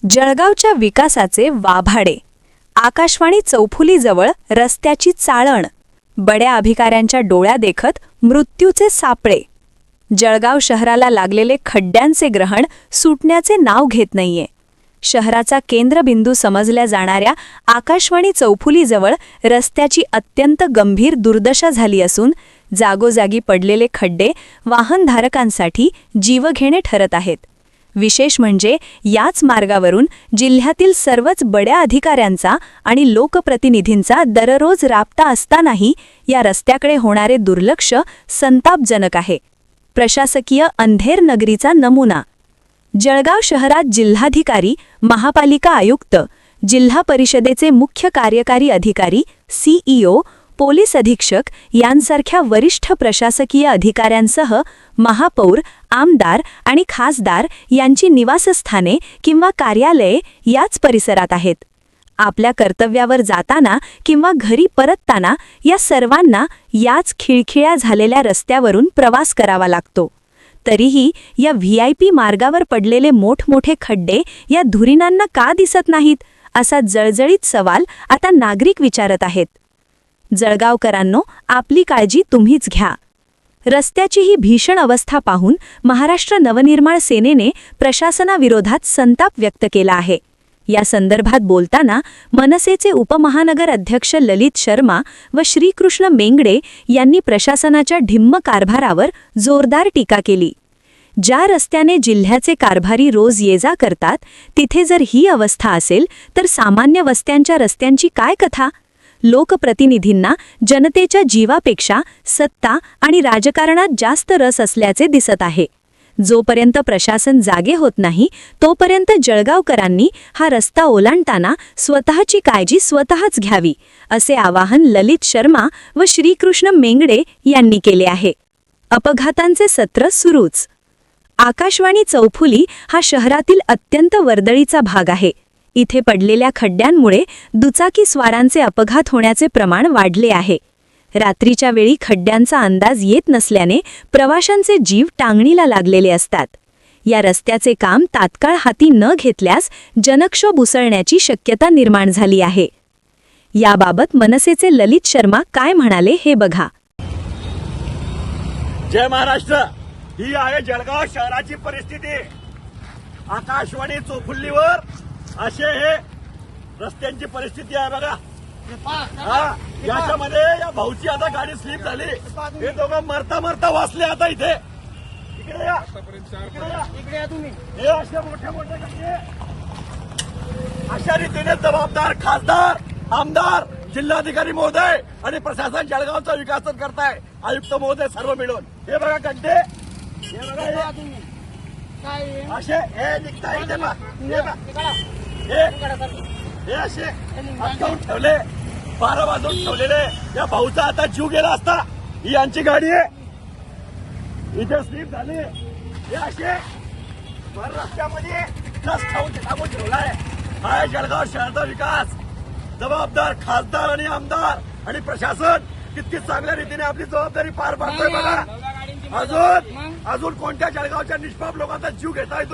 जळगावच्या विकासाचे वाभाडे, आकाशवाणी चौफुलीजवळ रस्त्याची चाळण, बड्या अधिकाऱ्यांच्या डोळ्या देखत मृत्यूचे सापळे. जळगाव शहराला लागलेले खड्ड्यांचे ग्रहण सुटण्याचे नाव घेत नाहीये. शहराचा केंद्रबिंदू समजल्या जाणाऱ्या आकाशवाणी चौफुलीजवळ रस्त्याची अत्यंत गंभीर दुर्दशा झाली असून जागोजागी पडलेले खड्डे वाहनधारकांसाठी जीवघेणे ठरत आहेत. विशेष म्हणजे याच मार्गावरून जिल्ह्यातील सर्वच बड्या अधिकाऱ्यांचा आणि लोकप्रतिनिधींचा दररोज राबता असतानाही या रस्त्याकडे होणारे दुर्लक्ष संतापजनक आहे. प्रशासकीय अंधेर नगरीचा नमुना. जळगाव शहरात जिल्हाधिकारी, महापालिका आयुक्त, जिल्हा परिषदेचे मुख्य कार्यकारी अधिकारी, सीईओ, पोलीस अधीक्षक यांसारख्या वरिष्ठ प्रशासकीय अधिकाऱ्यांसह महापौर, आमदार आणि खासदार यांची निवासस्थाने किंवा कार्यालये याच परिसरात आहेत. आपल्या कर्तव्यावर जाताना किंवा घरी परतताना या सर्वांना याच खिळखिळ्या झालेल्या रस्त्यावरून प्रवास करावा लागतो. तरीही या व्हीआयपी मार्गावर पडलेले मोठमोठे खड्डे या धुरीणांना का दिसत नाहीत, असा जळजळीत सवाल आता नागरिक विचारत आहेत. जळगावकरांनो, आपली काळजी तुम्हीच घ्या. रस्त्याची ही भीषण अवस्था पाहून महाराष्ट्र नवनिर्माण सेनेने प्रशासनाविरोधात संताप व्यक्त केला आहे. या संदर्भात बोलताना मनसेचे उपमहानगर अध्यक्ष ललित शर्मा व श्रीकृष्ण मेंगडे यांनी प्रशासनाच्या ढिम्म कारभारावर जोरदार टीका केली. ज्या रस्त्याने जिल्ह्याचे कारभारी रोज ये-जा करतात, तिथे जर ही अवस्था असेल तर सामान्य वस्त्यांच्या रस्त्यांची काय कथा? लोकप्रतिनिधींना जनतेच्या जीवापेक्षा सत्ता आणि राजकारणात जास्त रस असल्याचे दिसत आहे. जोपर्यंत प्रशासन जागे होत नाही तोपर्यंत जळगावकरांनी हा रस्ता ओलांडताना स्वतःची काळजी स्वतःच घ्यावी, असे आवाहन ललित शर्मा व श्रीकृष्ण मेंगडे यांनी केले आहे. अपघातांचे सत्र सुरूच. आकाशवाणी चौफुली हा शहरातील अत्यंत वर्दळीचा भाग आहे. इथे पडलेल्या खड्ड्यांमुळे दुचाकी स्वारांचे अपघात होण्याचे प्रमाण वाढले आहे. रात्रीच्या वेळी खड्ड्यांचा अंदाज येत नसल्याने प्रवाशांचे जीव टांगणीला लागलेले असतात. या रस्त्याचे काम तात्काळ हाती न घेतल्यास जनक्षोभ उसळण्याची शक्यता निर्माण झाली आहे. याबाबत मनसेचे ललित शर्मा काय म्हणाले हे बघा. जय महाराष्ट्र. ही आहे जळगाव शहराची परिस्थिती. आकाशवाणी चौफुलीवर असे हे रस्त्यांची परिस्थिती आहे बघा. याच्यामध्ये या भाऊची आता गाडी स्लिप झाली. हे दोघं मरता मरता वाचले आता इथे. इकडे या, इकडे या तुम्ही. हे असे मोठे मोठे खड्डे अशा रीतीने जबाबदार खासदार, आमदार, जिल्हाधिकारी महोदय आणि प्रशासन जळगावचा विकास करताय. आयुक्त महोदय सर्व मिळून हे बघा खड्डे. हे बघा असे हे निघताय इथे बघा. हे असे अटकावून ठेवले, 12 वाजून ठेवलेले. या भाऊचा आता जीव गेला असता. ही यांची गाडी आहे, इथे स्लिप झाली. हे असे भर रस्त्यामध्ये टाकून ठेवलाय. हा जळगाव शहराचा विकास. जबाबदार खासदार आणि आमदार आणि प्रशासन किती चांगल्या रीतीने आपली जबाबदारी पार पाडतोय बघा. अजून कोणत्या जळगावच्या निष्पाप लोकांचा जीव घेताय तुम्ही?